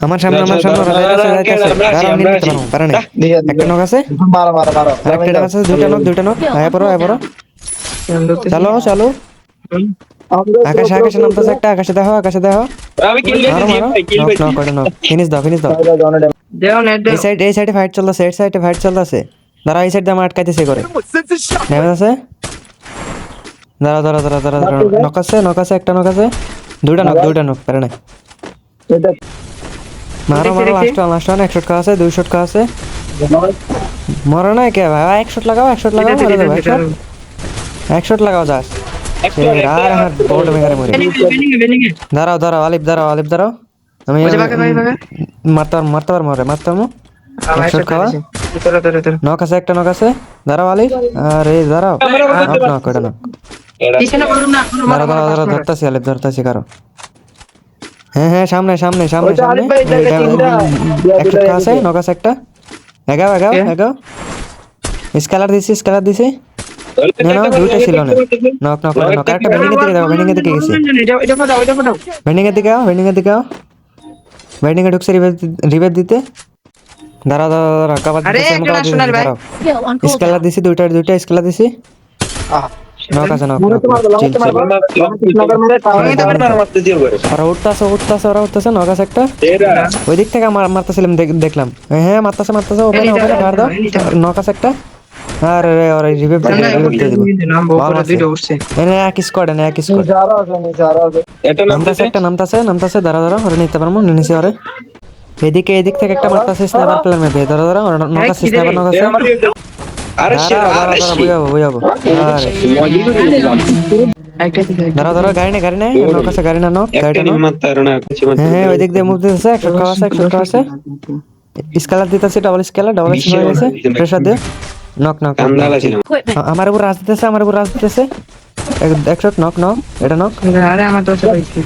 আমার সামনে যাইতাছে আর নিতে পারো না একটা নক আছে আর একটা আছে দুইটা নক আয়া পড়ো চলো চলো আকাশে নামতেছে একটা আকাশে দেখো আমি কিল দিয়ে মারো দিছি মারো ভাই, কিল নক পেয়েছি। নক করে নক ফিনিশ দাও দেও নেট দেও। এই সাইডে ফাইট চলতেছে দাঁড়া এই সাইড দিয়ে আমার আটকাইতেছে করে ড্যামেজ আছে দাঁড়া নক আছে একটা নক আছে দুইটা নক পারে না মারো লাস্ট ওয়ান 1 শট কা আছে 2 শট কা আছে মরো না কে ভাই 1 শট লাগাও মারো দেবো 1 শট লাগাও যাস আর আমার বট মেরে মরে বেনিং দাঁড়াও আলিফ দাঁড়াও আমি ওই যে বাগে মারতে পারবো আমার 1 শট খাওয়া তোরা একটা নক আছে দাঁড়াও আলিফ আরে দাঁড়াও নক এটা নক পিছনে করুন না দাঁড়াও ধরতাছি কারো হ্যাঁ সামনে আলিফ ভাই, জায়গা তিনটা। একটা আছে নক আছে একটা এগাও স্কেলার দিছি না দুইটা ছিল না নক একটা ভেন্ডিং এর দিকে গেছি এটা ফাটাও ভেন্ডিং এর দিকে আও ভেন্ডিং এ ঢুকছে রিভাইভ দিতে দাঁড়াও কাবার আরে, একজন আসুন আর ভাই। স্কেলার দিছি দুইটা স্কেলার দিছি নক আছে নক ওরা উঠতাছে নক আছে একটা ওই দিক থেকে মারতেছিলাম দেখলাম হ্যাঁ মারতাছে ওখানে ঘাড় দাও নক আছে একটা আর ওরা রিভাইভ দিয়ে দিব এক স্কোয়াড নামতাছে দাঁড়া ওরা নিতে পারবো নিচে ওরে এদিক থেকে একটা মারতাছে স্নাইপার প্লেয়ার মেপে দাঁড়া নক আছে স্নাইপার নক আছে আরে shit, আরে shit। বুঝাবো দাঁড়া গাড়ি নেই নক আছে গাড়ি না নক একটা গাড়িটা নিয়ে নক মারতে পারো না, কিছু মারতে হ্যাঁ পারো না। ওই দিক দিয়ে মুভ দিতেছে 1 শট খাওয়া আছে স্কেলার দিতেছে ডাবল হয়ে গেছে প্রেসার দিয়ে নক কান্দালা ছিল। আমার উপর রাজ দিতেছে 1 শট নক এটা নক আরে আমার দোষে পাইছি